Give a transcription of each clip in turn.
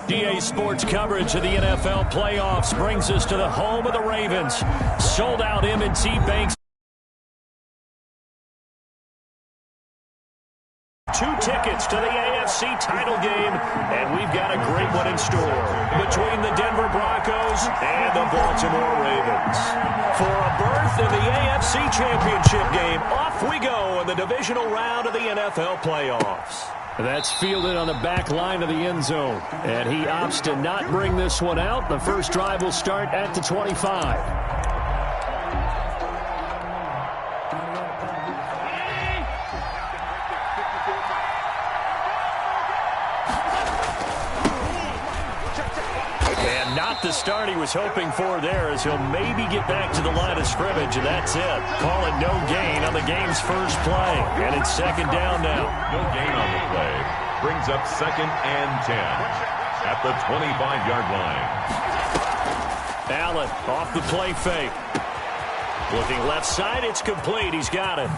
DA Sports coverage of the NFL playoffs brings us to the home of the Ravens. Sold out M&T Bank. 2 tickets to the AFC title game, and we've got a great one in store between the Denver Broncos and the Baltimore Ravens. For a berth in the AFC Championship game, off we go in the divisional round of the NFL playoffs. That's fielded on the back line of the end zone, and he opts to not bring this one out. The first drive will start at the 25. The start he was hoping for there, as he'll maybe get back to the line of scrimmage, and that's it. Call it no gain on the game's first play, and it's second down now. No gain on the play. Brings up 2nd and 10 at the 25-yard line. Allen off the play fake. Looking left side, it's complete. He's got it.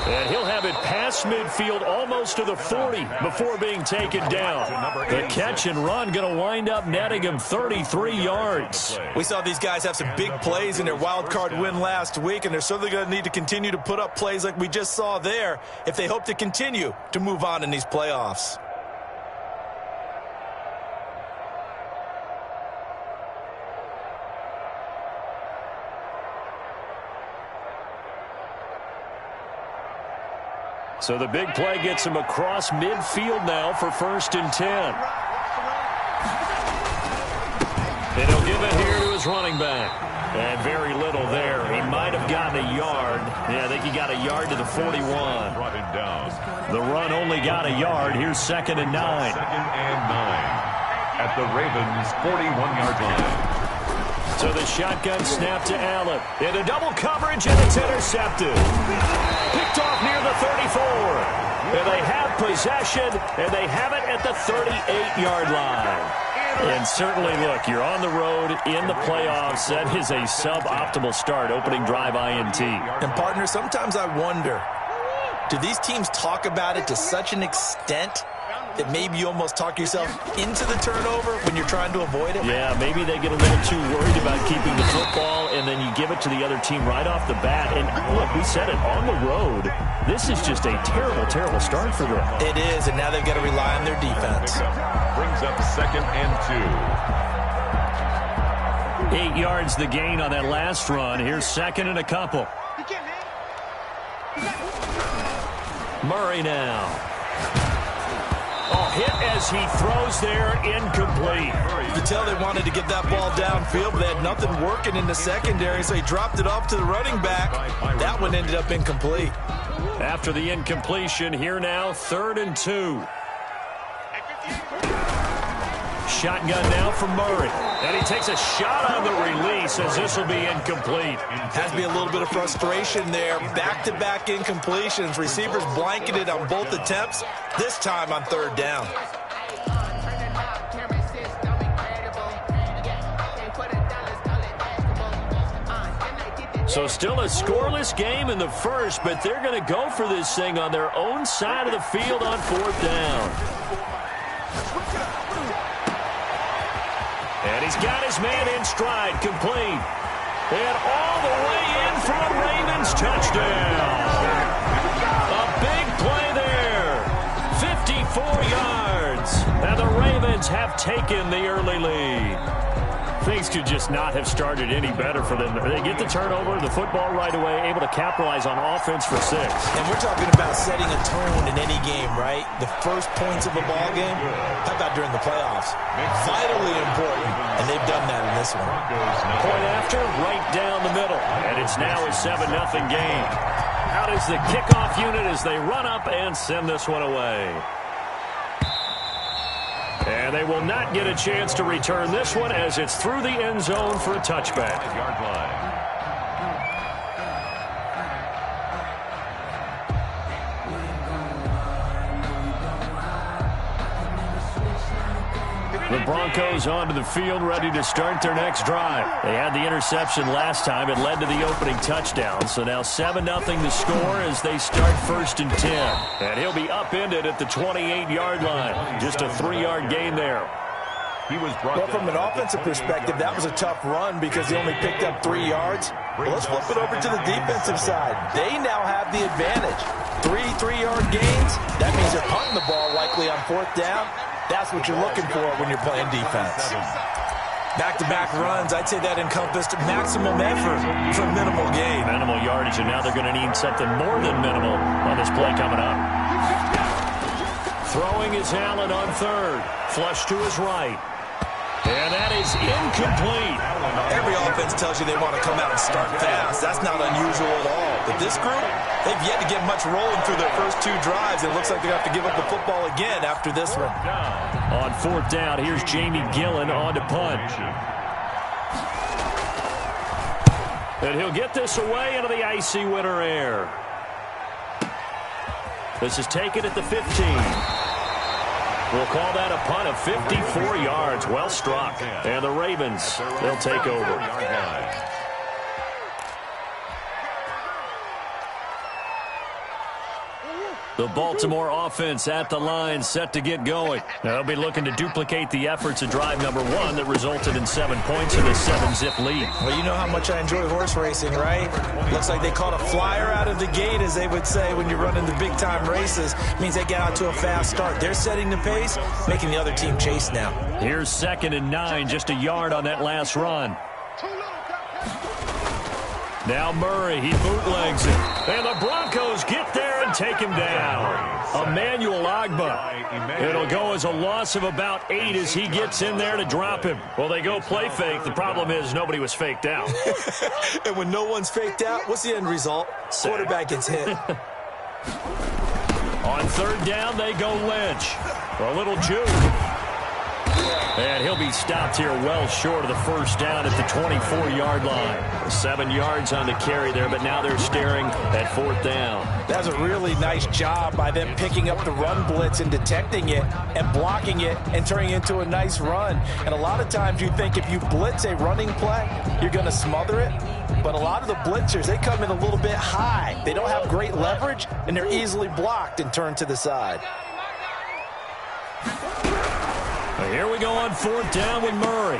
And he'll have it past midfield almost to the 40 before being taken down. The catch and run going to wind up netting him 33 yards. We saw these guys have some big plays in their wild card win last week, and they're certainly going to need to continue to put up plays like we just saw there if they hope to continue to move on in these playoffs. So the big play gets him across midfield now for 1st and 10. And he'll give it here to his running back. And very little there. He might have gotten a yard. Yeah, I think he got a yard to the 41. Brought him down. The run only got a yard. Here's 2nd and 9. 2nd and 9 at the Ravens' 41-yard line. So the shotgun snap to Allen. Into double coverage, and it's intercepted. Picked off near the 34. And they have possession, and they have it at the 38-yard line. And certainly, look, you're on the road in the playoffs. That is a suboptimal start, opening drive INT. And, partner, sometimes I wonder, do these teams talk about it to such an extent that maybe you almost talk yourself into the turnover when you're trying to avoid it? Yeah, maybe they get a little too worried about keeping the football, and then you give it to the other team right off the bat. And look, we said it, on the road, this is just a terrible, terrible start for them. It is, and now they've got to rely on their defense. Brings up 2nd and 2. 8 yards the gain on that last run. Here's 2nd and a couple. Murray now. Hit as he throws there, incomplete. You can tell they wanted to get that ball downfield, but they had nothing working in the secondary, so he dropped it off to the running back. That one ended up incomplete. After the incompletion, here now, 3rd and 2. Shotgun now from Murray. And he takes a shot on the release as this will be incomplete. Has to be a little bit of frustration there. Back-to-back incompletions. Receivers blanketed on both attempts, this time on 3rd down. So still a scoreless game in the first, but they're going to go for this thing on their own side of the field on 4th down. And he's got his man in stride, complete. And all the way in for a Ravens touchdown. A big play there. 54 yards. And the Ravens have taken the early lead. Things could just not have started any better for them. They get the turnover, the football right away, able to capitalize on offense for 6. And we're talking about setting a tone in any game, right? The first points of a ball game, how about during the playoffs? Vitally important, and they've done that in this one. Point after, right down the middle. And it's now a 7-0 game. Out is the kickoff unit as they run up and send this one away. And they will not get a chance to return this one as it's through the end zone for a touchback. Yard line. The Broncos onto the field, ready to start their next drive. They had the interception last time. It led to the opening touchdown. So now 7-0 the score as they start 1st and 10. And he'll be upended at the 28-yard line. Just a 3-yard gain there. Well, from an offensive perspective, that was a tough run because he only picked up 3 yards. Well, let's flip it over to the defensive side. They now have the advantage. 3-3-yard gains. That means they're punting the ball likely on 4th down. That's what you're looking for when you're playing defense. Back-to-back runs, I'd say that encompassed maximum effort for minimal gain. Minimal yardage, and now they're going to need something more than minimal on this play coming up. Throwing is Allen on 3rd. Flush to his right. And that is incomplete. Every offense tells you they want to come out and start fast. That's not unusual at all. But this group, they've yet to get much rolling through their first 2 drives. It looks like they're going to have to give up the football again after this one. On 4th down, here's Jamie Gillen on to punt. And he'll get this away into the icy winter air. This is taken at the 15. We'll call that a punt of 54 yards. Well struck. And the Ravens, they'll take over. The Baltimore offense at the line, set to get going. Now they'll be looking to duplicate the efforts of drive number 1 that resulted in 7 points in a 7-zip lead. Well, you know how much I enjoy horse racing, right? Looks like they caught a flyer out of the gate, as they would say when you're running the big-time races. It means they get out to a fast start. They're setting the pace, making the other team chase now. Here's 2nd and 9, just a yard on that last run. Now Murray, he bootlegs it. And the Broncos get there and take him down. Emmanuel Ogbah. It'll go as a loss of about 8 as he gets in there to drop him. Well, they go play fake. The problem is nobody was faked out. And when no one's faked out, what's the end result? Quarterback gets hit. On 3rd down, they go Lynch. A little juke. And he'll be stopped here well short of the 1st down at the 24-yard line. 7 yards on the carry there, but now they're staring at 4th down. That's a really nice job by them picking up the run blitz and detecting it and blocking it and turning it into a nice run. And a lot of times you think if you blitz a running play, you're going to smother it. But a lot of the blitzers, they come in a little bit high. They don't have great leverage, and they're easily blocked and turned to the side. Here we go on 4th down with Murray.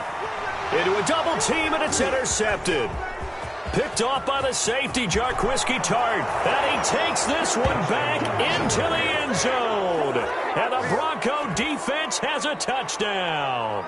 Into a double team, and it's intercepted. Picked off by the safety, Jarquiski Tart. And he takes this one back into the end zone. And the Bronco defense has a touchdown.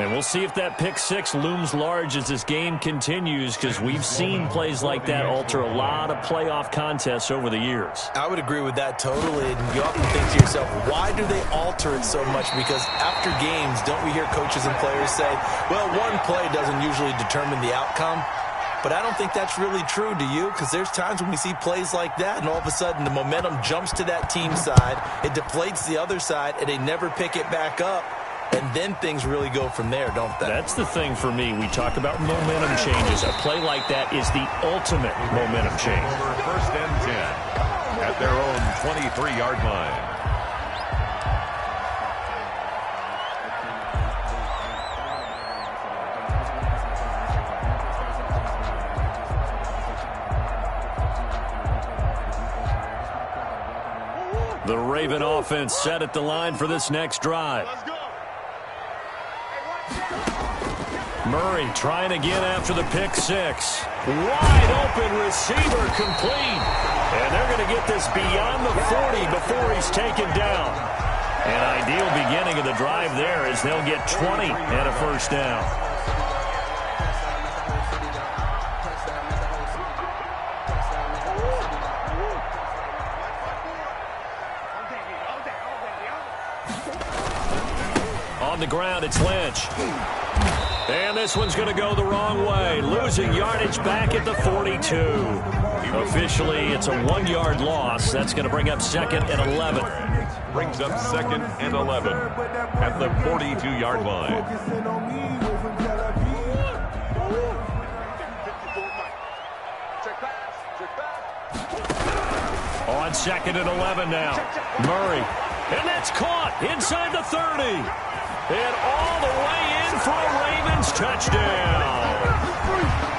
And we'll see if that pick 6 looms large as this game continues, because we've seen plays like that alter a lot of playoff contests over the years. I would agree with that totally. And you often think to yourself, why do they alter it so much? Because after games, don't we hear coaches and players say, well, one play doesn't usually determine the outcome. But I don't think that's really true, do you? Because there's times when we see plays like that, and all of a sudden the momentum jumps to that team side, it deflates the other side, and they never pick it back up. And then things really go from there, don't they? That's the thing for me. We talk about momentum changes. A play like that is the ultimate momentum change. 1st and 10 at their own 23-yard line. The Raven offense set at the line for this next drive. Murray trying again after the pick 6. Wide open receiver complete. And they're going to get this beyond the 40 before he's taken down. An ideal beginning of the drive there as they'll get 20 and a 1st down. On the ground, it's Lynch. And this one's going to go the wrong way. Losing yardage back at the 42. Officially, it's a 1-yard loss. That's going to bring up 2nd and 11. Brings up 2nd and 11 at the 42-yard line. On 2nd and 11 now. Murray. And that's caught inside the 30. And all the way in for a Ravens touchdown.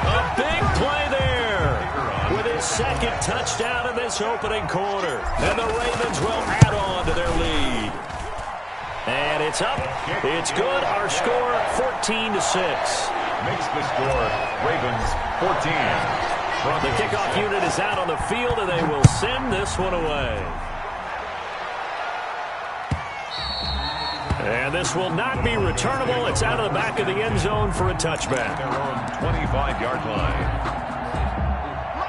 A big play there with his second touchdown in this opening quarter. And the Ravens will add on to their lead. And it's up. It's good. Our score, 14-6. Makes the score Ravens 14. The kickoff unit is out on the field, and they will send this one away. And this will not be returnable. It's out of the back of the end zone for a touchback. Their own 25-yard line.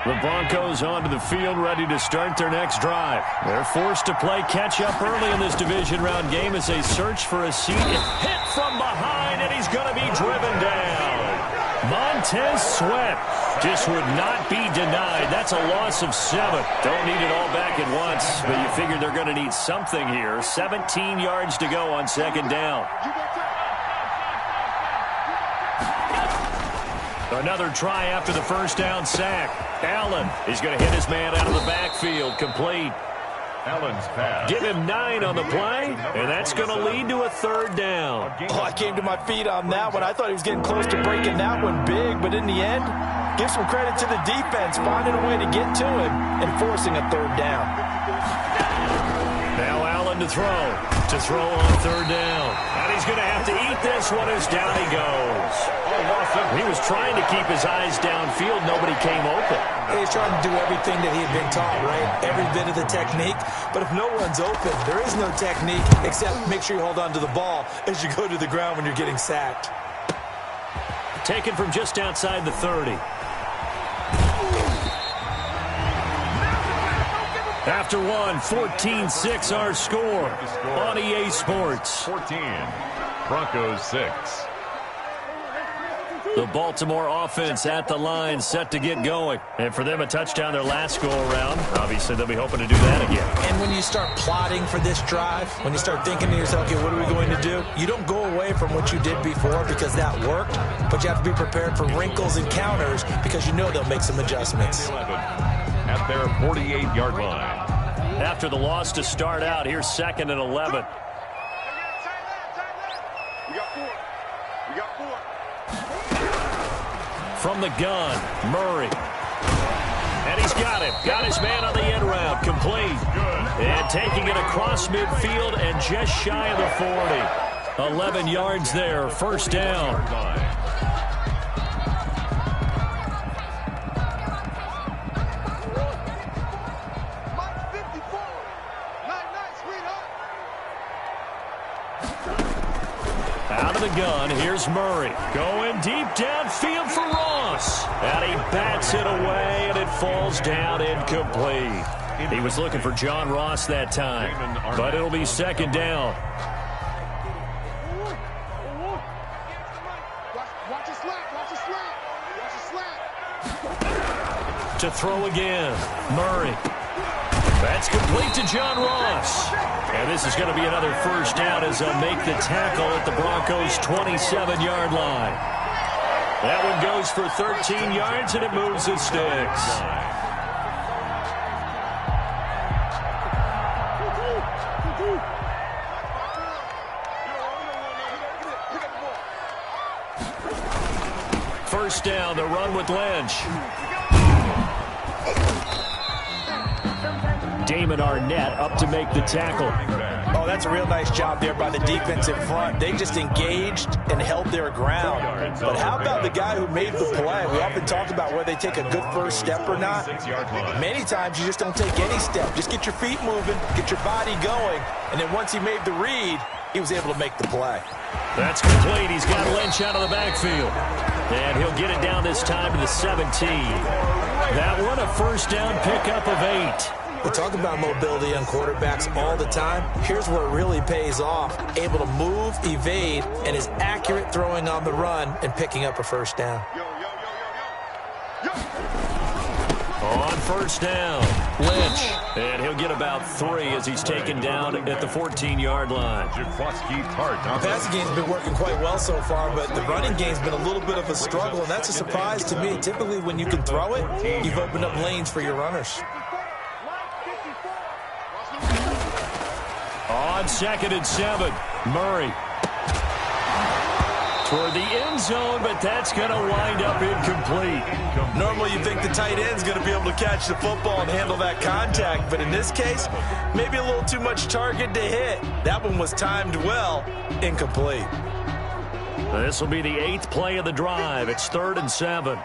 The Broncos onto the field, ready to start their next drive. They're forced to play catch-up early in this division round game as they search for a seat. Hit from behind, and he's going to be driven down. Montez Sweat just would not be denied. That's a loss of 7. Don't need it all back at once, but you figure they're going to need something here. 17 yards to go on second down. Another try after the first down sack. Allen is going to hit his man out of the backfield. Complete. Allen's pass. Give him 9 on the play, and that's going to lead to a third down. Oh, I came to my feet on that one. I thought he was getting close to breaking that one big, but in the end, give some credit to the defense, finding a way to get to him and forcing a third down. Now Allen to throw on third down. And he's going to have to eat this one as down he goes. He was trying to keep his eyes downfield. Nobody came open. He's trying to do everything that he had been taught, right? Every bit of the technique. But if no one's open, there is no technique except make sure you hold on to the ball as you go to the ground when you're getting sacked. Taken from just outside the 30. After one, 14-6 our score on EA Sports. 14, Broncos 6. The Baltimore offense at the line, set to get going. And for them, a touchdown their last go-around. Obviously, they'll be hoping to do that again. And when you start plotting for this drive, when you start thinking to yourself, okay, what are we going to do? You don't go away from what you did before because that worked, but you have to be prepared for wrinkles and counters because you know they'll make some adjustments. 11 at their 48-yard line. After the loss to start out, here's 2nd and 11. From the gun, Murray. And he's got it. Got his man on the end route. Complete. And taking it across midfield and just shy of the 40. 11 yards there. First down. Out of the gun, here's Murray. Going deep downfield for Ross. And he bats it away, and it falls down incomplete. He was looking for John Ross that time, but it'll be second down. To throw again, Murray. That's complete to John Ross. And this is going to be another first down as they'll make the tackle at the Broncos' 27-yard line. That one goes for 13 yards, and it moves the sticks. First down, the run with Lynch. Damon Arnett up to make the tackle. Oh, that's a real nice job there by the defensive front. They just engaged and held their ground. But how about the guy who made the play? We often talk about whether they take a good first step or not. Many times you just don't take any step. Just get your feet moving, get your body going, and then once he made the read, he was able to make the play. That's complete. He's got Lynch out of the backfield. And he'll get it down this time to the 17. That one, a first down pickup of 8. We talk about mobility on quarterbacks all the time. Here's where it really pays off. Able to move, evade, and is accurate throwing on the run and picking up a first down. On first down, Lynch. And he'll get about 3 as he's taken down at the 14-yard line. The passing game's been working quite well so far, but the running game's been a little bit of a struggle, and that's a surprise to me. Typically, when you can throw it, you've opened up lanes for your runners. On 2nd and 7, Murray. Toward the end zone, but that's going to wind up incomplete. Normally you think the tight end's going to be able to catch the football and handle that contact, but in this case, maybe a little too much target to hit. That one was timed well, incomplete. This will be the 8th play of the drive. It's 3rd and 7.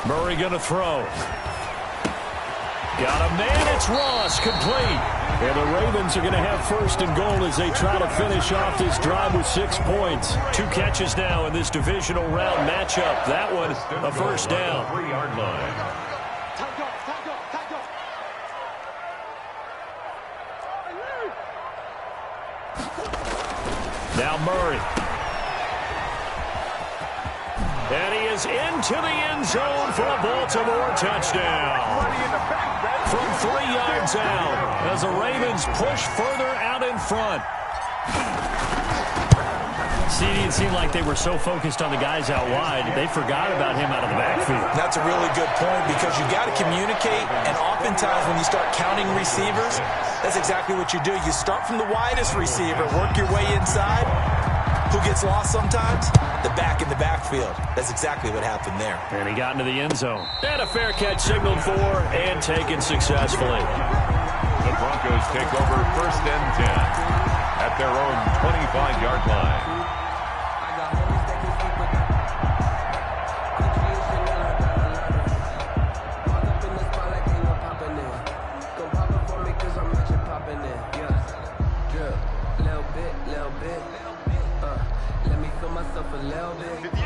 Murray going to throw. Got a man, it's Ross, complete. And the Ravens are going to have 1st and goal as they try to finish off this drive with 6 points. 2 catches now in this divisional round matchup. That one, a 1st down. 3-yard line. Now Murray. And he is into the end zone for a Baltimore touchdown. From 3 yards out as the Ravens push further out in front. See, it seemed like they were so focused on the guys out wide, they forgot about him out of the backfield. That's a really good point because you got to communicate, and oftentimes when you start counting receivers, that's exactly what you do. You start from the widest receiver, work your way inside. Who gets lost sometimes? The back in the backfield. That's exactly what happened there. And he got into the end zone. And a fair catch signaled for and taken successfully. The Broncos take over 1st and 10 at their own 25-yard line.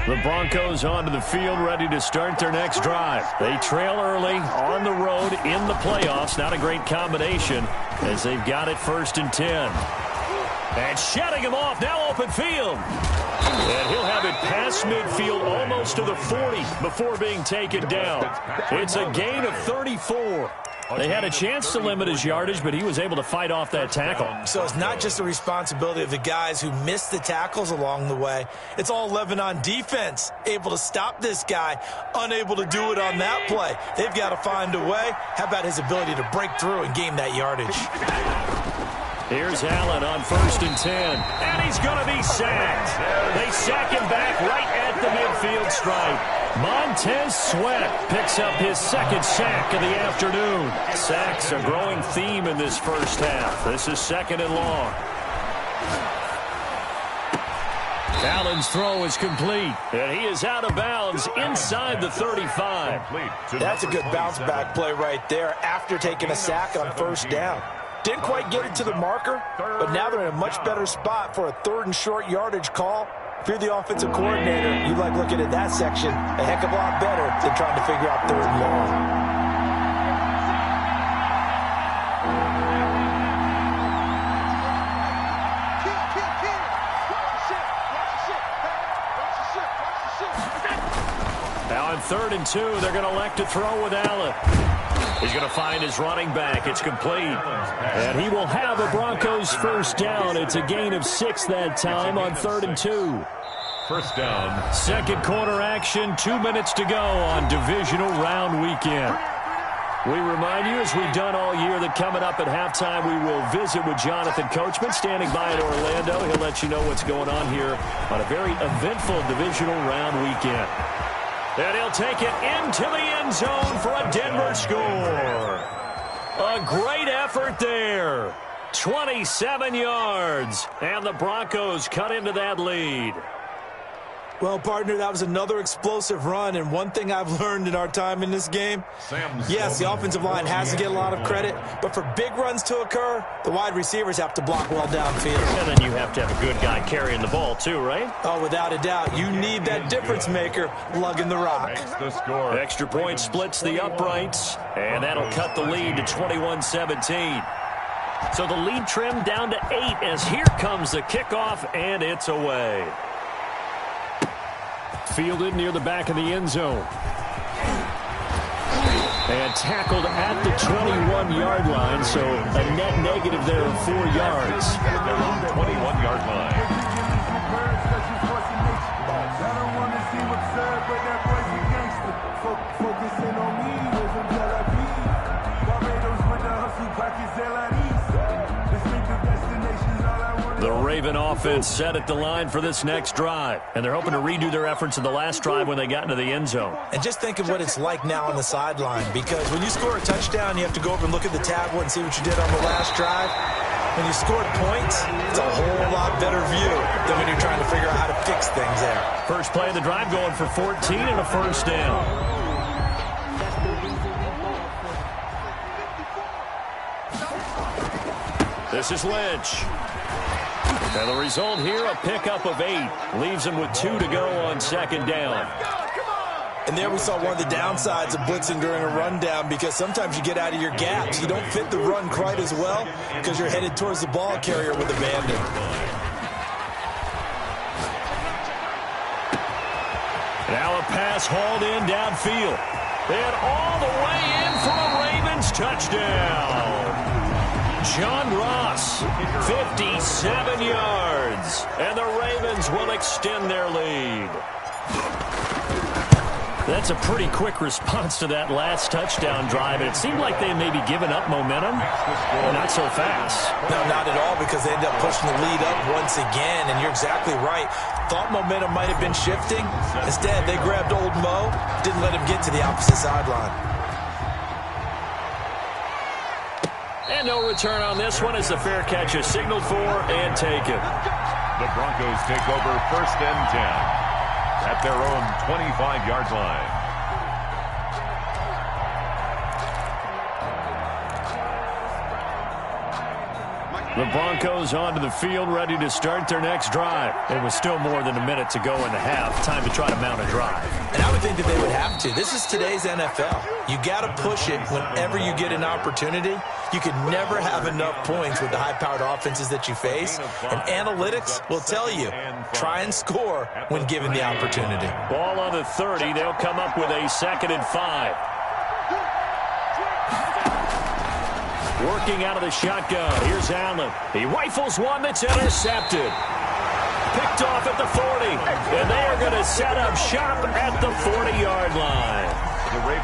The Broncos onto the field, ready to start their next drive. They trail early on the road in the playoffs. Not a great combination as they've got it 1st and 10. And shutting him off, now open field. And he'll have it past midfield almost to the 40 before being taken down. It's a gain of 34. They had a chance to limit his yardage, but he was able to fight off that tackle. So it's not just the responsibility of the guys who missed the tackles along the way. It's all 11 on defense, able to stop this guy, unable to do it on that play. They've got to find a way. How about his ability to break through and gain that yardage? Here's Allen on 1st and 10. And he's going to be sacked. They sack him back right at the midfield stripe. Montez Sweat picks up his 2nd sack of the afternoon. Sacks a growing theme in this first half. This is 2nd and long. Allen's throw is complete, and he is out of bounds inside the 35. That's a good bounce-back play right there after taking a sack on 1st down. Didn't quite get it to the marker, but now they're in a much better spot for a 3rd and short yardage call. If you're the offensive coordinator, you like looking at that section a heck of a lot better than trying to figure out 3rd and long. Now on 3rd and 2, they're going to elect to throw with Allen. He's going to find his running back. It's complete. And he will have a Broncos 1st down. It's a gain of 6 that time on 3rd and 2. 1st down. 2nd quarter action, 2 minutes to go on divisional round weekend. We remind you, as we've done all year, that coming up at halftime, we will visit with Jonathan Coachman, standing by in Orlando. He'll let you know what's going on here on a very eventful divisional round weekend. And he'll take it into the end zone for a Denver score. A great effort there. 27 yards. And the Broncos cut into that lead. Well, partner, that was another explosive run, and one thing I've learned in our time in this game, yes, the offensive line has to get a lot of credit, but for big runs to occur, the wide receivers have to block well downfield. And then you have to have a good guy carrying the ball too, right? Oh, without a doubt. You need that difference maker lugging the rock. Extra point splits the uprights, and that'll cut the lead to 21-17. So the lead trimmed down to 8 as here comes the kickoff, and it's away. Fielded near the back of the end zone. And tackled at the 21-yard line, so a net negative there of 4 yards. 21-yard line. The Raven offense set at the line for this next drive, and they're hoping to redo their efforts in the last drive when they got into the end zone. And just think of what it's like now on the sideline, because when you score a touchdown, you have to go over and look at the tablet and see what you did on the last drive. When you scored points, it's a whole lot better view than when you're trying to figure out how to fix things there. First play of the drive going for 14 and a first down. This is Lynch. And the result here, a pickup of 8. Leaves him with 2 to go on second down. And there we saw one of the downsides of blitzing during a rundown, because sometimes you get out of your gaps. You don't fit the run quite as well because you're headed towards the ball carrier with abandon. Now a pass hauled in downfield. And all the way in for a Ravens touchdown. John Ross, 57 yards. And the Ravens will extend their lead. That's a pretty quick response to that last touchdown drive. And it seemed like they may be giving up momentum. Not so fast. No, not at all, because they end up pushing the lead up once again. And you're exactly right. Thought momentum might have been shifting. Instead, they grabbed old Mo, didn't let him get to the opposite sideline. And no return on this one as the fair catch is signaled for and taken. The Broncos take over first and 10 at their own 25-yard line. The Broncos onto the field, ready to start their next drive. It was still more than a minute to go in the half. Time to try to mount a drive. And I would think that they would have to. This is today's NFL. You got to push it whenever you get an opportunity. You can never have enough points with the high-powered offenses that you face. And analytics will tell you, try and score when given the opportunity. Ball on the 30. They'll come up with a 2nd and 5. Working out of the shotgun. Here's Allen. He rifles one that's intercepted. Picked off at the 40. And they are going to set up shop at the 40-yard line.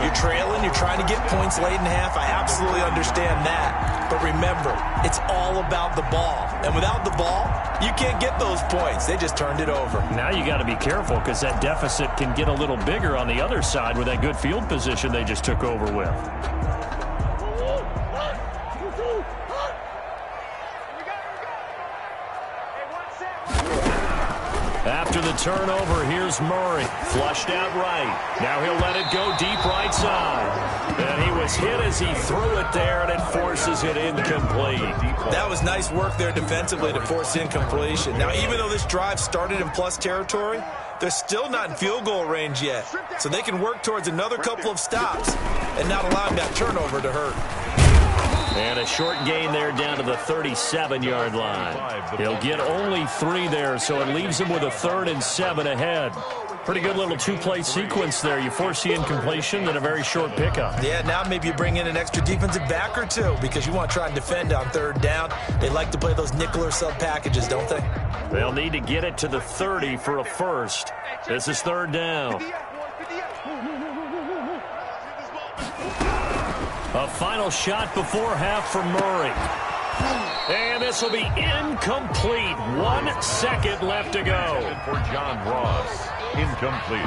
You're trailing. You're trying to get points late in half. I absolutely understand that. But remember, it's all about the ball. And without the ball, you can't get those points. They just turned it over. Now you got to be careful, because that deficit can get a little bigger on the other side with that good field position they just took over with. After the turnover, here's Murray. Flushed out right. Now he'll let it go deep right side. And he was hit as he threw it there, and it forces it incomplete. That was nice work there defensively to force incompletion. Now, even though this drive started in plus territory, they're still not in field goal range yet. So they can work towards another couple of stops and not allowing that turnover to hurt. And a short gain there down to the 37-yard line. He'll get only 3 there, so it leaves him with a 3rd and 7 ahead. Pretty good little 2-play sequence there. You force the incompletion and a very short pickup. Yeah, now maybe you bring in an extra defensive back or 2 because you want to try and defend on 3rd down. They like to play those nickel or sub packages, don't they? They'll need to get it to the 30 for a first. This is 3rd down. A final shot before half for Murray. And this will be incomplete. 1 second left to go. For John Ross, incomplete.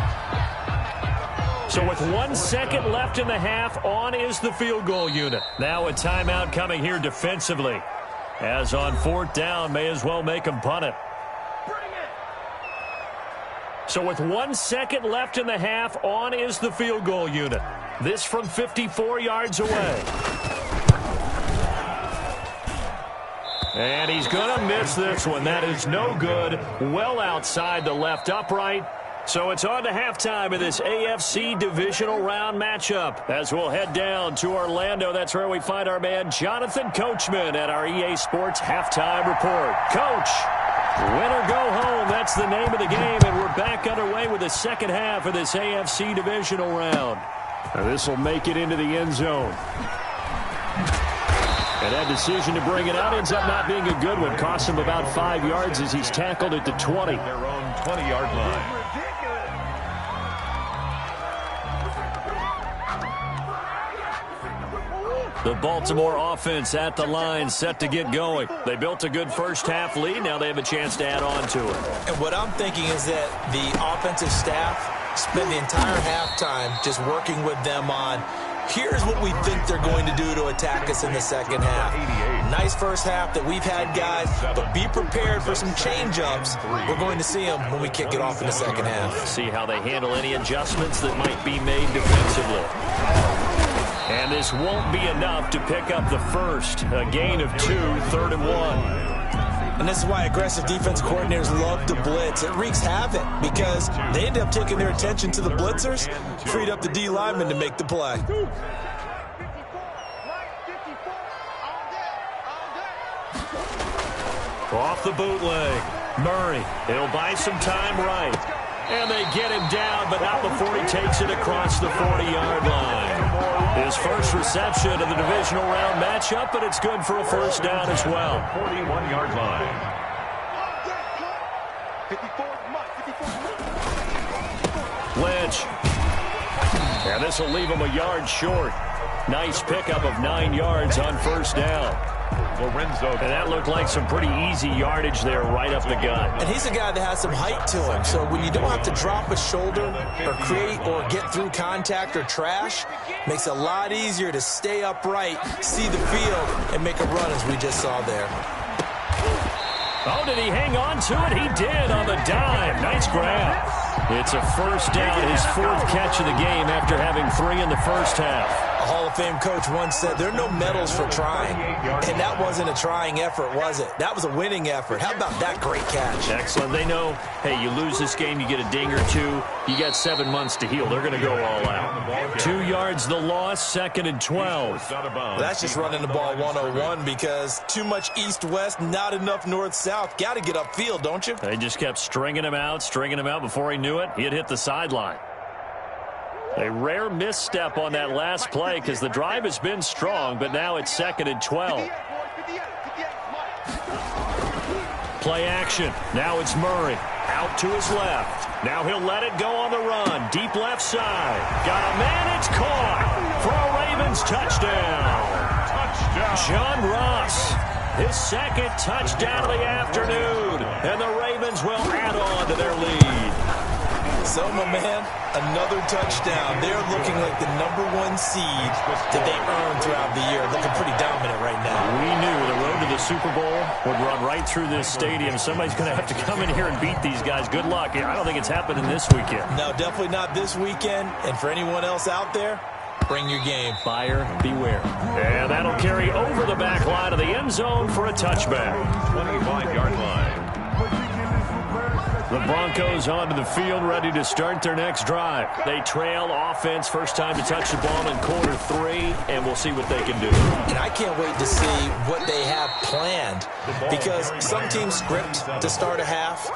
So with 1 second left in the half, on is the field goal unit. Now a timeout coming here defensively. As on 4th down, may as well make them punt it. So with 1 second left in the half, on is the field goal unit. This from 54 yards away. And he's going to miss this one. That is no good. Well outside the left upright. So it's on to halftime of this AFC divisional round matchup. As we'll head down to Orlando, that's where we find our man Jonathan Coachman at our EA Sports Halftime Report. Coach, win or go home, that's the name of the game, and we're back underway with the second half of this AFC divisional round. Now this will make it into the end zone. And that decision to bring it out ends up not being a good one. Costs him about 5 yards as he's tackled at the 20. Their own 20-yard line. The Baltimore offense at the line, set to get going. They built a good first-half lead. Now they have a chance to add on to it. And what I'm thinking is that the offensive staff spend the entire halftime just working with them on, here's what we think they're going to do to attack us in the second half. Nice first half that we've had, guys, but be prepared for some change-ups. We're going to see them when we kick it off in the second half. See how they handle any adjustments that might be made defensively. And this won't be enough to pick up the first. A gain of 2, 3rd and 1. And this is why aggressive defense coordinators love to blitz. It wreaks havoc because they end up taking their attention to the blitzers, freed up the D lineman to make the play. Off the bootleg. Murray, he'll buy some time right. And they get him down, but not before he takes it across the 40-yard line. His first reception of the divisional round matchup, but it's good for a first down as well. 41-yard line. Lynch. And this will leave him a yard short. Nice pickup of 9 yards on first down. Lorenzo. And that looked like some pretty easy yardage there right up the gut. And he's a guy that has some height to him. So when you don't have to drop a shoulder or create or get through contact or trash, makes it a lot easier to stay upright, see the field, and make a run as we just saw there. Oh, did he hang on to it? He did on the dime. Nice grab. It's a first down, his 4th catch of the game after having 3 in the first half. A Hall of Fame coach once said, there are no medals for trying. And that wasn't a trying effort, was it? That was a winning effort. How about that great catch? Excellent. They know, hey, you lose this game, you get a ding or 2. You got 7 months to heal. They're going to go all out. 2 yards the loss, 2nd and 12. Well, that's just running the ball 101 because too much east-west, not enough north-south. Got to get upfield, don't you? They just kept stringing him out. Before he knew it, he had hit the sideline. A rare misstep on that last play because the drive has been strong, but now it's 2nd and 12. Play action. Now it's Murray. Out to his left. Now he'll let it go on the run. Deep left side. Got a man. It's caught for a Ravens touchdown. John Ross. His 2nd touchdown of the afternoon. And the Ravens will add on to their lead. So, my man, another touchdown. They're looking like the #1 seed that they earned throughout the year. Looking pretty dominant right now. We knew the road to the Super Bowl would run right through this stadium. Somebody's going to have to come in here and beat these guys. Good luck. I don't think it's happening this weekend. No, definitely not this weekend. And for anyone else out there, bring your game. Buyer beware. And that'll carry over the back line of the end zone for a touchback. 25-yard line. The Broncos onto the field, ready to start their next drive. They trail offense, first time to touch the ball in quarter 3, and we'll see what they can do. And I can't wait to see what they have planned because some teams script to start a half.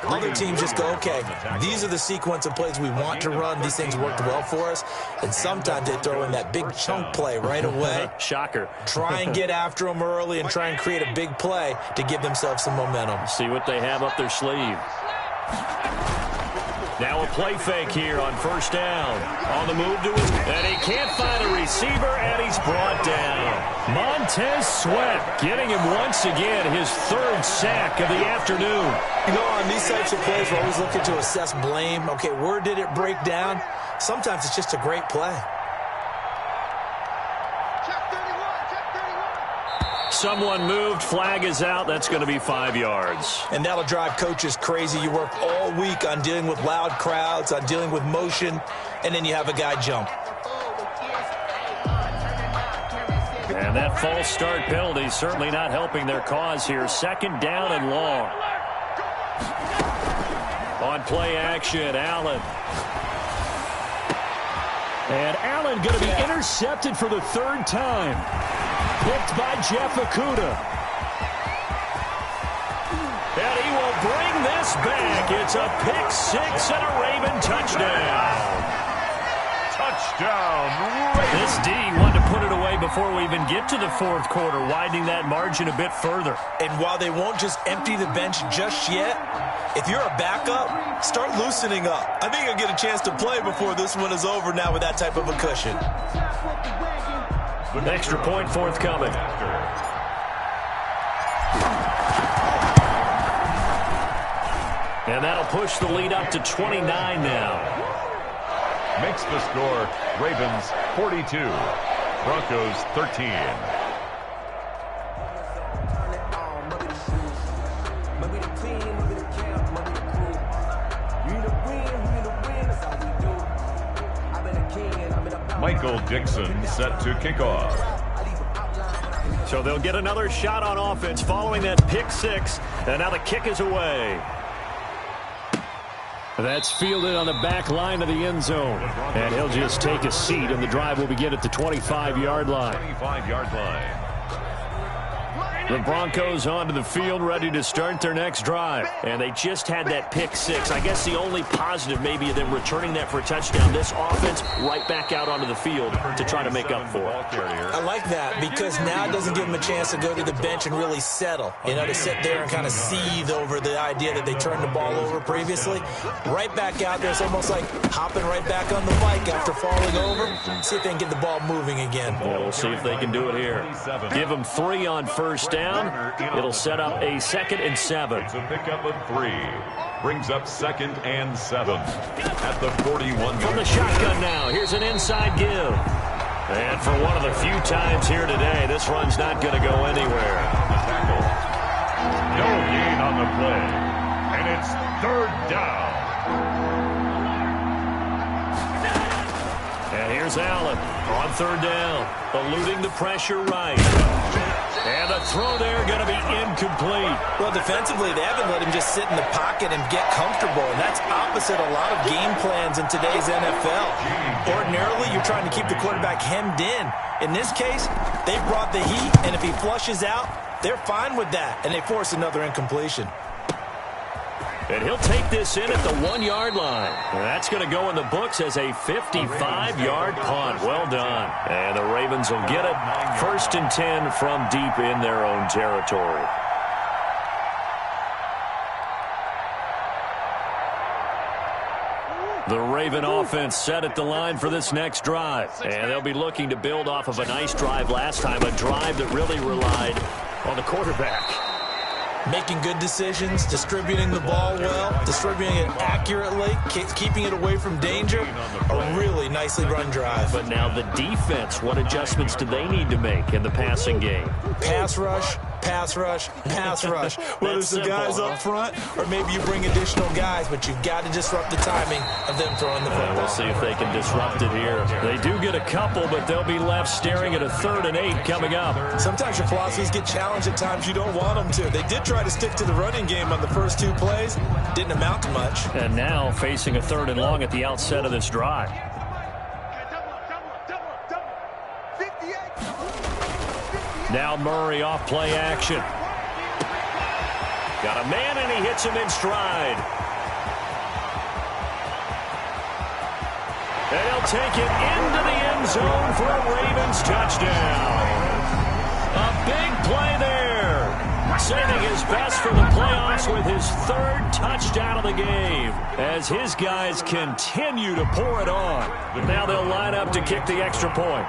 Other teams just go, okay, these are the sequence of plays we want to run. These things worked well for us. And sometimes they throw in that big chunk play right away. Shocker. Try and get after them early and try and create a big play to give themselves some momentum. See what they have up their sleeve. Now a play fake here on first down. On the move to his, and he can't find a receiver, and he's brought down. Montez Sweat getting him once again, his 3rd sack of the afternoon. You know, on these types of plays, we're always looking to assess blame. Okay, where did it break down? Sometimes it's just a great play. Someone moved, flag is out. That's going to be 5 yards. And that'll drive coaches crazy. You work all week on dealing with loud crowds, on dealing with motion, and then you have a guy jump. And that false start penalty certainly not helping their cause here. 2nd down and long. On play action, Allen. And Allen going to be intercepted for the 3rd time. Picked by Jeff Okudah. And he will bring this back. It's a pick 6 and a Raven touchdown. Touchdown, Ravens. This D wanted to put it away before we even get to the 4th quarter, widening that margin a bit further. And while they won't just empty the bench just yet, if you're a backup, start loosening up. I think you'll get a chance to play before this one is over now with that type of a cushion. Extra point forthcoming. And that'll push the lead up to 29 now. Makes the score Ravens 42, Broncos 13. Michael Dixon set to kick off. So they'll get another shot on offense following that pick six. And now the kick is away. That's fielded on the back line of the end zone. And he'll just take a seat, and the drive will begin at the 25-yard line. 25-yard line. The Broncos onto the field, ready to start their next drive. And they just had that pick six. I guess the only positive maybe of them returning that for a touchdown. This offense right back out onto the field to try to make up for it. I like that because now it doesn't give them a chance to go to the bench and really settle. You know, to sit there and kind of seethe over the idea that they turned the ball over previously. Right back out there. It's almost like hopping right back on the bike after falling over. See if they can get the ball moving again. Yeah, we'll see if they can do it here. Give them 3 on first down. It'll set up a 2nd and 7. It's a pickup of 3. Brings up 2nd and 7 at the 41. From the shotgun now, here's an inside give. And for one of the few times here today, this run's not going to go anywhere. Tackle. No gain on the play. And it's 3rd down. And here's Allen on 3rd down, eluding the pressure right. And the throw there going to be incomplete. Well, defensively, they haven't let him just sit in the pocket and get comfortable. And that's opposite a lot of game plans in today's NFL. Ordinarily, you're trying to keep the quarterback hemmed in. In this case, they brought the heat, and if he flushes out, they're fine with that. And they force another incompletion. And he'll take this in at the 1-yard line. And that's going to go in the books as a 55-yard punt. Well done. And the Ravens will get it. 1st and 10 from deep in their own territory. The Raven offense set at the line for this next drive. And they'll be looking to build off of a nice drive last time, a drive that really relied on the quarterback. Making good decisions, distributing the ball well, distributing it accurately, keeping it away from danger. A really nicely run drive. But now the defense, what adjustments do they need to make in the passing game? Pass rush, pass rush, pass rush. Whether it's the guys up front or maybe you bring additional guys, but you've got to disrupt the timing of them throwing the football. We'll see if they can disrupt it here. They do get a couple, but they'll be left staring at a 3rd and 8 coming up. Sometimes your philosophies get challenged at times you don't want them to. They did try to stick to the running game on the first 2 plays. Didn't amount to much. And now facing a 3rd and long at the outset of this drive. Now Murray off play action. Got a man and he hits him in stride. And he'll take it into the end zone for a Ravens touchdown. A big play there. Saving his best for the playoffs with his 3rd touchdown of the game as his guys continue to pour it on. Now they'll line up to kick the extra point.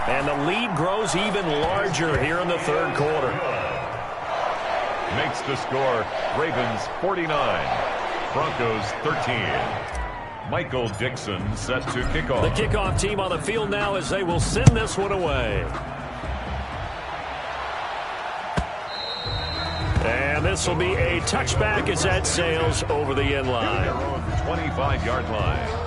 And the lead grows even larger here in the 3rd quarter. Makes the score Ravens 49, Broncos 13. Michael Dixon set to kick off. The kickoff team on the field now as they will send this one away. And this will be a touchback as that sails over the end line. 25-yard line.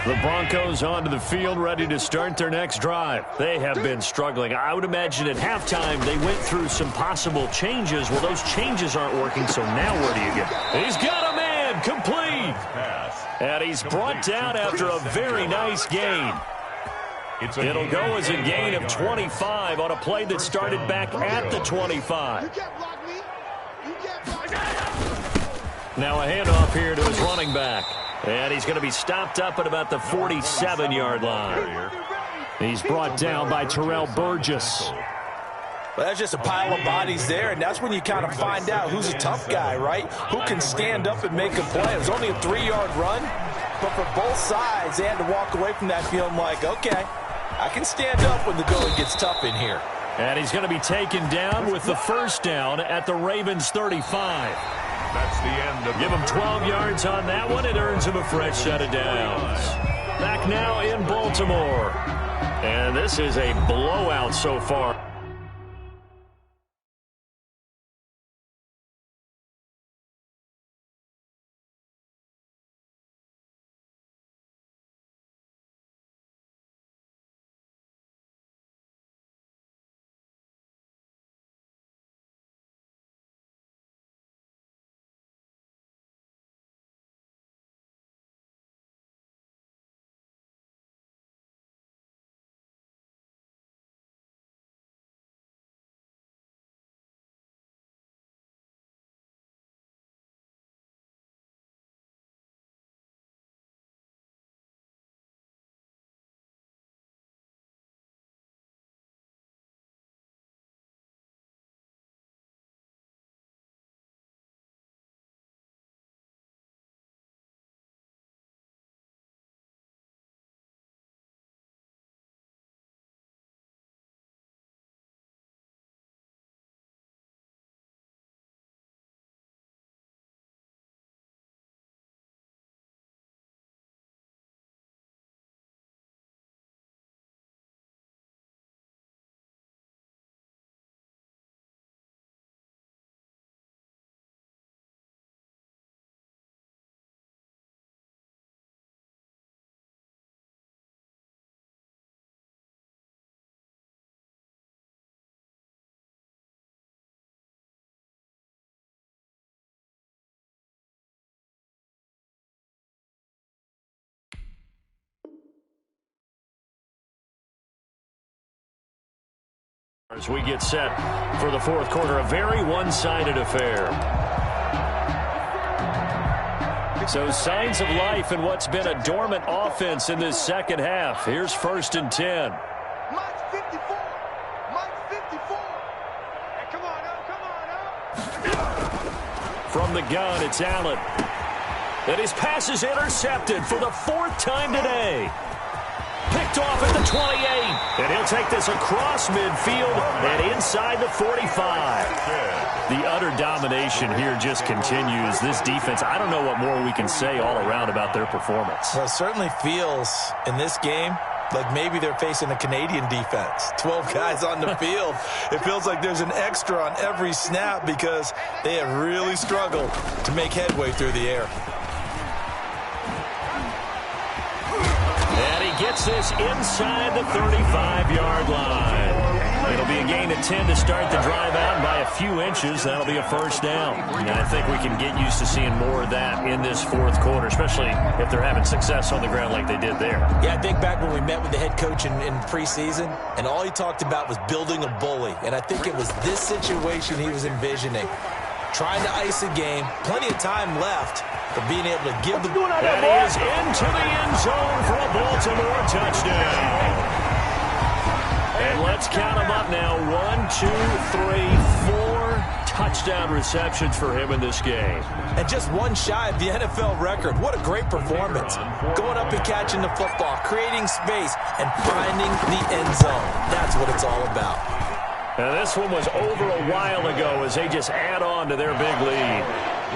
The Broncos onto the field, ready to start their next drive. They have been struggling. I would imagine at halftime they went through some possible changes. Well, those changes aren't working, so now where do you get? He's got a man, complete. And he's brought down after a very nice gain. It'll go as a gain of 25 on a play that started back at the 25. Now a handoff here to his running back. And he's going to be stopped up at about the 47-yard line. He's brought down by Terrell Burgess. Well, that's just a pile of bodies there, and that's when you kind of find out who's a tough guy, right? Who can stand up and make a play. It was only a 3-yard run, but for both sides, they had to walk away from that feeling like, okay, I can stand up when the going gets tough in here. And he's going to be taken down with the first down at the Ravens 35. That's the end of Give him 12 yards on that one. It earns him a fresh set of downs. Back now in Baltimore. And this is a blowout so far. As we get set for the fourth quarter, a very one-sided affair. So signs of life in what's been a dormant offense in this second half. Here's 1st and 10. Mike's 54. Mike's 54. Hey, come on up. From the gun, it's Allen. And his pass is intercepted for the 4th time today. Picked off at the 28. And he'll take this across midfield and inside the 45. The utter domination here just continues. This defense, I don't know what more we can say all around about their performance. Well, it certainly feels in this game like maybe they're facing a Canadian defense. 12 guys on the field. It feels like there's an extra on every snap because they have really struggled to make headway through the air. Gets this inside the 35-yard line. It'll be a gain of 10 to start the drive out by a few inches. That'll be a first down. And I think we can get used to seeing more of that in this fourth quarter, especially if they're having success on the ground like they did there. Yeah, I think back when we met with the head coach in preseason, and all he talked about was building a bully. And I think it was this situation he was envisioning. Trying to ice a game, plenty of time left, but being able to give the... And he is into the end zone for a Baltimore touchdown. And let's count them up now. 1, 2, 3, 4 touchdown receptions for him in this game. And just one shy of the NFL record. What a great performance. Going up and catching the football, creating space, and finding the end zone. That's what it's all about. And this one was over a while ago as they just add on to their big lead.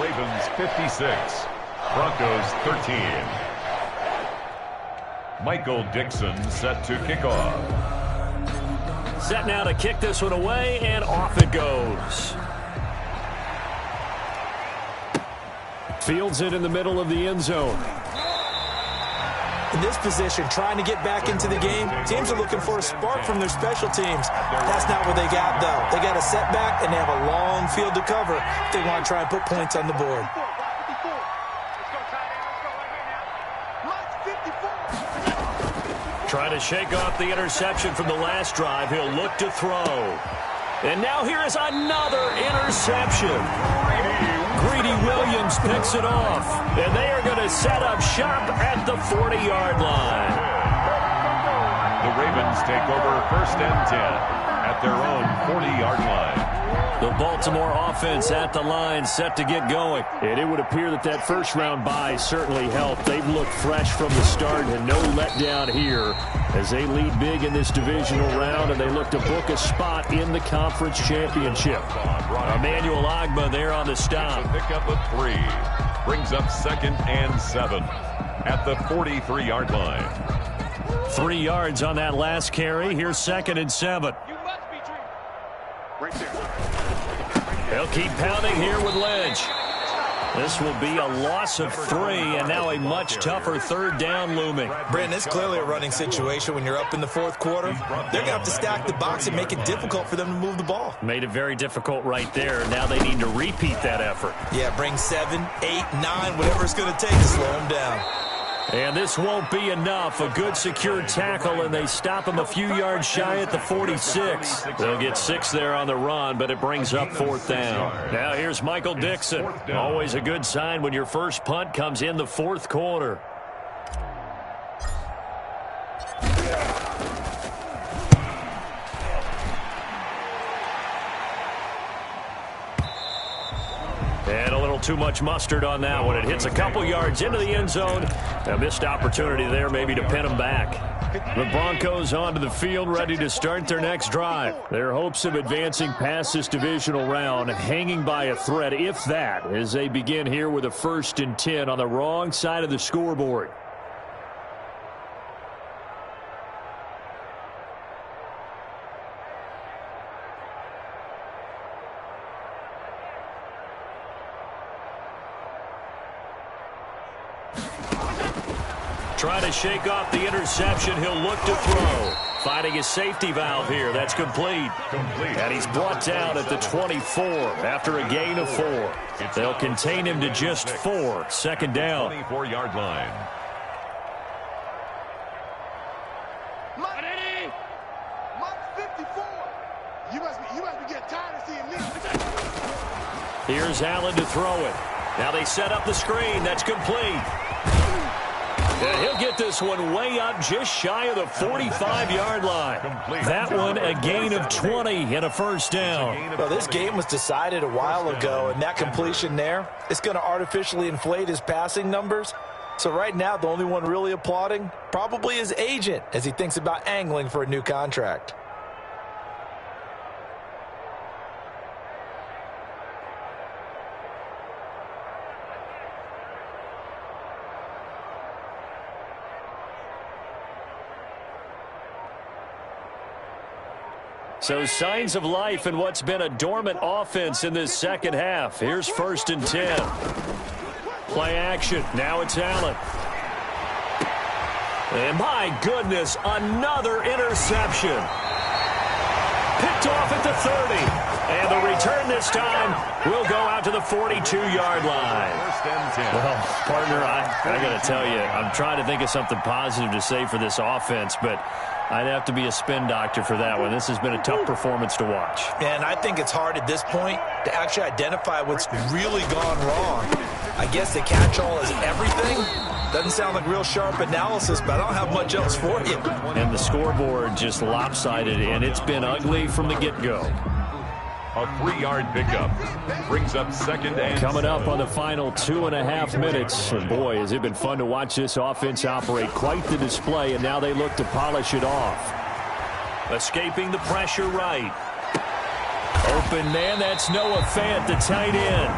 Ravens 56, Broncos 13. Michael Dixon set to kick off. Set now to kick this one away, and off it goes. Fields it in the middle of the end zone. In this position, trying to get back into the game, teams are looking for a spark from their special teams. That's not what they got, though. They got a setback, and they have a long field to cover if they want to try and put points on the board. Trying to shake off the interception from the last drive. He'll look to throw. And now here is another interception. Greedy Williams picks it off. And they are going to set up shop at the 40-yard line. The Ravens take over 1st and 10 at at their own 40-yard line. The Baltimore offense at the line, set to get going. And it would appear that that first-round bye certainly helped. They've looked fresh from the start and no letdown here as they lead big in this divisional round, and they look to book a spot in the conference championship. Emmanuel Ogbah there on the stop. Pick up a 3. Brings up 2nd and 7 at the 43-yard line. 3 yards on that last carry. Here's 2nd and 7. Right there. They'll keep pounding here with Lynch. This will be a loss of 3, and now a much tougher 3rd down looming. Brandon, it's clearly a running situation when you're up in the 4th quarter. They're going to have to stack the box and make it difficult for them to move the ball. Made it very difficult right there. Now they need to repeat that effort. Yeah, bring 7, 8, 9, whatever it's going to take to slow them down. And this won't be enough. A good secured tackle, and they stop him a few yards shy at the 46. They'll get 6 there on the run, but it brings up 4th down. Now here's Michael Dixon. Always a good sign when your first punt comes in the 4th quarter. And a little too much mustard on that one. It hits a couple yards into the end zone. A missed opportunity there maybe to pin them back. The Broncos onto the field ready to start their next drive. Their hopes of advancing past this divisional round hanging by a thread, if that, as they begin here with a 1st and 10 on the wrong side of the scoreboard. Trying to shake off the interception. He'll look to throw. Finding his safety valve here. That's complete. And he's brought down at the 24 after a gain of 4. They'll contain him to just 4. 2nd down. 24-yard line. Mike 54. You must be getting tired of seeing me. Here's Allen to throw it. Now they set up the screen. That's complete. And he'll get this one way up just shy of the 45-yard line. That one a gain of 20 and a 1st down. Well, this game was decided a while ago, and that completion there is going to artificially inflate his passing numbers. So right now, the only one really applauding probably his agent as he thinks about angling for a new contract. So signs of life in what's been a dormant offense in this 2nd half. Here's 1st and 10. Play action. Now it's Allen. And my goodness, another interception. Picked off at the 30. And the return this time will go out to the 42-yard line. Well, partner, I got to tell you, I'm trying to think of something positive to say for this offense, but I'd have to be a spin doctor for that one. This has been a tough performance to watch. And I think it's hard at this point to actually identify what's really gone wrong. I guess the catch-all is everything. Doesn't sound like real sharp analysis, but I don't have much else for you. And the scoreboard just lopsided, and it's been ugly from the get-go. A 3-yard pickup. Brings up 2nd and Coming up on the final 2.5 minutes. And boy, has it been fun to watch this offense operate. Quite the display, and now they look to polish it off. Escaping the pressure right. Open man, that's Noah Fant, the tight end.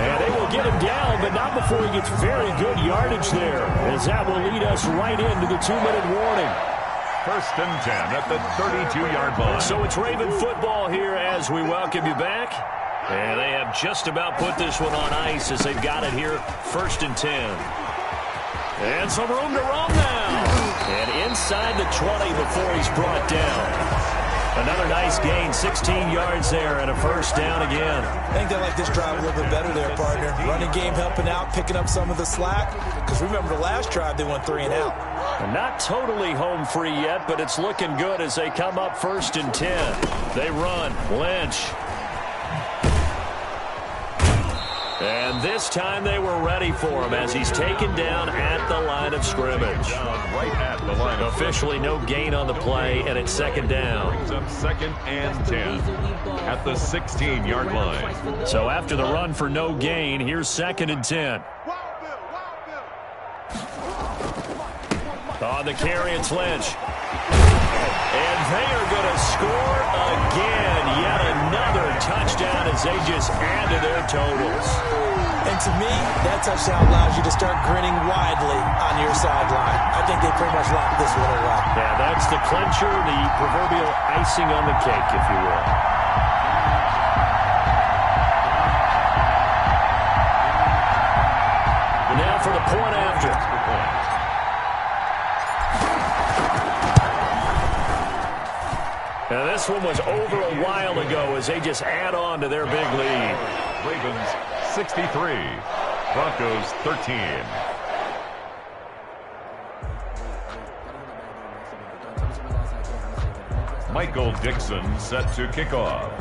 And they will get him down, but not before he gets very good yardage there, as that will lead us right into the 2-minute warning. 1st and 10 at the 32-yard line. So it's Raven football here as we welcome you back. And they have just about put this one on ice as they've got it here. 1st and 10. And some room to roam now. And inside the 20 before he's brought down. Another nice gain, 16 yards there, and a 1st down again. I think they like this drive a little bit better there, partner. Running game helping out, picking up some of the slack. Because remember, the last drive they went 3 and out. Not totally home free yet, but it's looking good as they come up 1st and 10. They run. Lynch. And this time they were ready for him as he's taken down at the line of scrimmage. Right at the line of Officially no gain on the play, and it's second down. brings up 2nd and 10 at the 16-yard line. So after the run for no gain, here's 2nd and 10. On the carry, it's Lynch. And they are going to score again. Yet another touchdown as they just add to their totals. And to me, that touchdown allows you to start grinning widely on your sideline. I think they pretty much locked this one away. Yeah, that's the clincher, the proverbial icing on the cake, if you will. Now for the point after. Now this one was over a while ago as they just add on to their big lead. Ravens 63, Broncos 13. Michael Dixon set to kick off.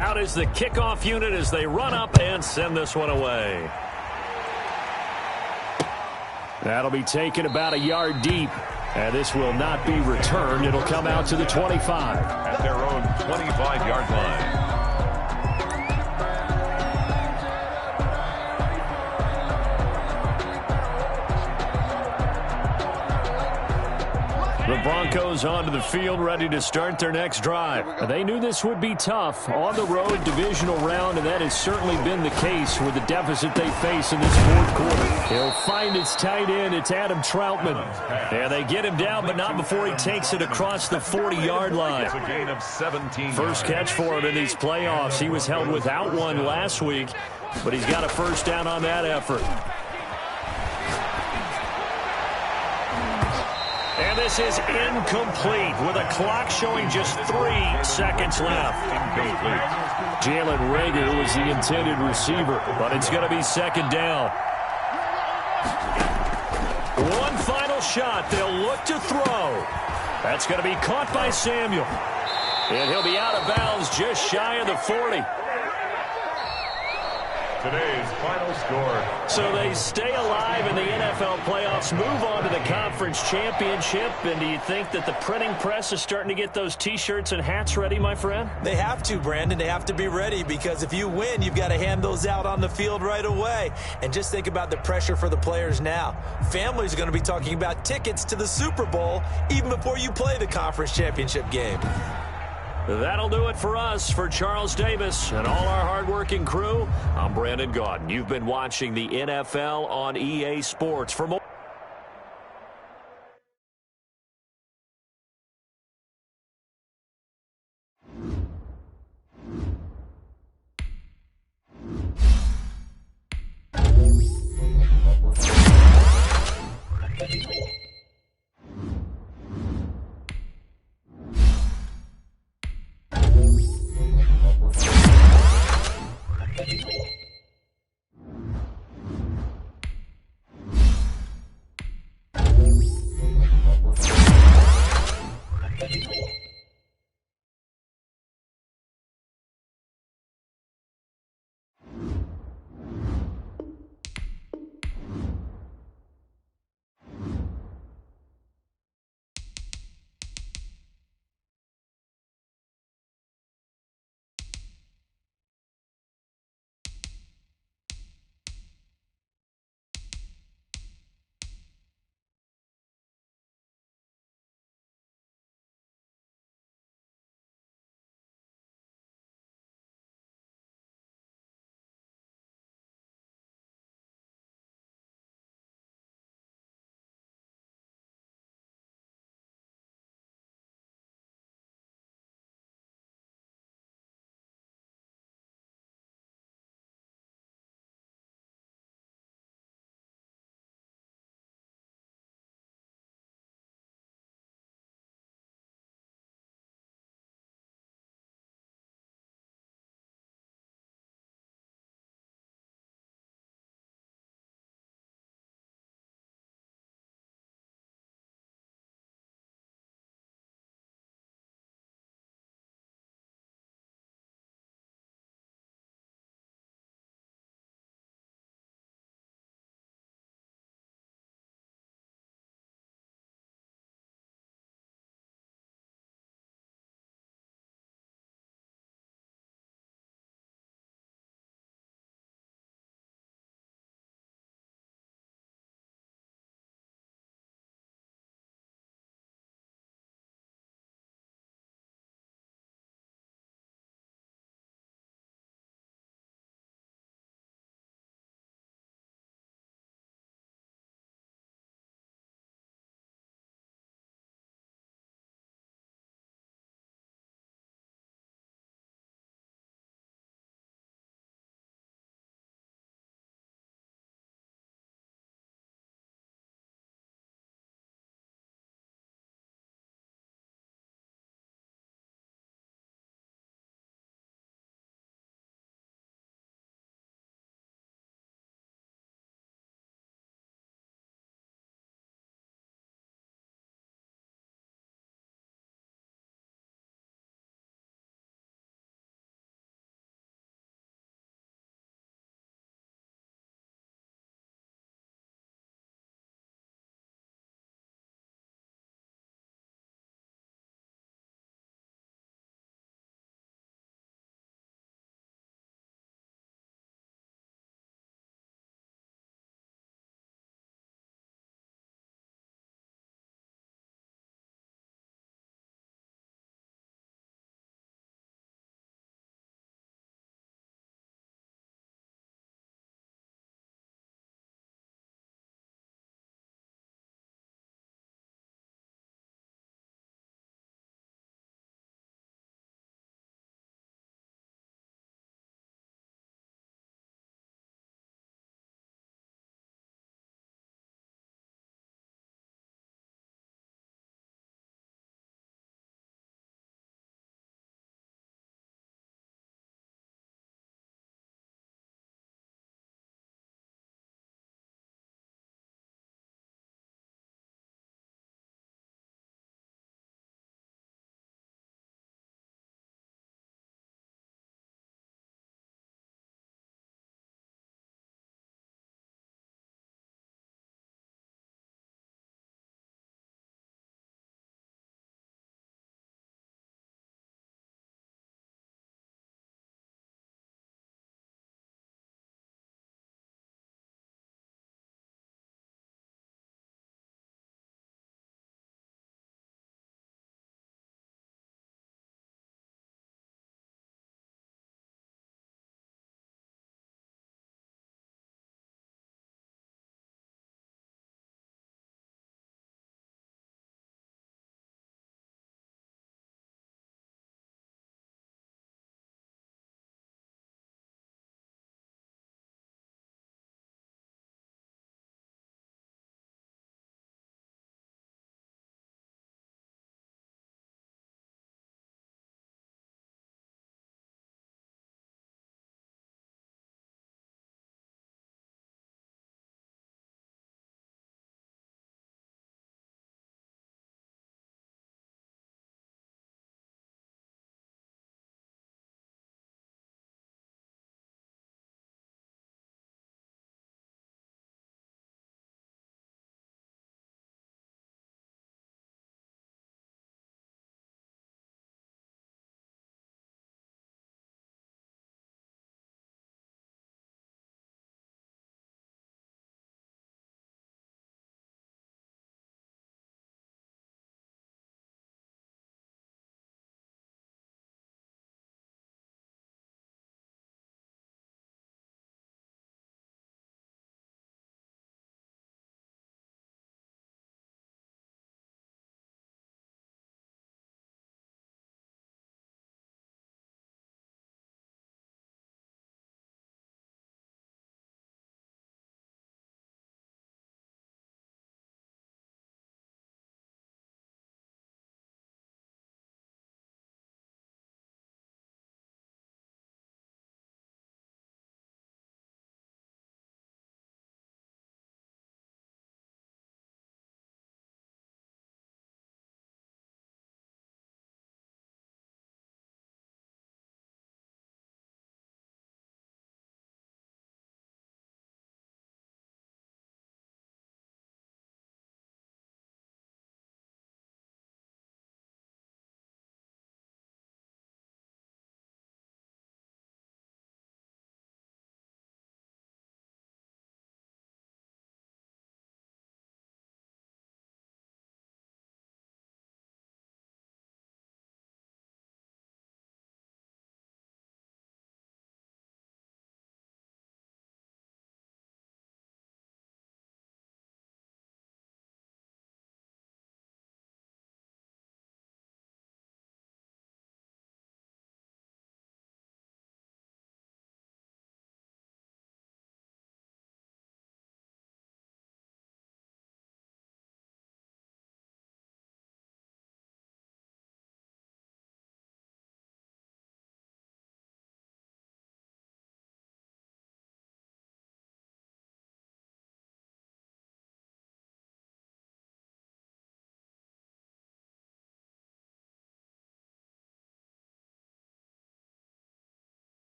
Out is the kickoff unit as they run up and send this one away. That'll be taken about a yard deep. And this will not be returned. It'll come out to the 25. At their own 25-yard line. The Broncos onto the field, ready to start their next drive. They knew this would be tough on the road divisional round, and that has certainly been the case with the deficit they face in this fourth quarter. He'll find its tight end. It's Adam Troutman. Yeah, they get him down, but not before he takes it across the 40-yard line. It's a gain of 17. First catch for him in these playoffs. He was held without one last week, but he's got a first down on that effort. And this is incomplete with a clock showing just 3 seconds left. Incomplete. Jalen Reagor was the intended receiver, but it's going to be second down. One final shot. They'll look to throw. That's going to be caught by Samuel. And he'll be out of bounds just shy of the 40. Today's final score. So they stay alive in the NFL playoffs, move on to the conference championship. And do you think that the printing press is starting to get those T-shirts and hats ready, my friend? They have to, Brandon. They have to be ready because if you win, you've got to hand those out on the field right away. And just think about the pressure for the players now. Families are going to be talking about tickets to the Super Bowl even before you play the conference championship game. That'll do it for us. For Charles Davis and all our hardworking crew, I'm Brandon Gaudin. You've been watching the NFL on EA Sports. For more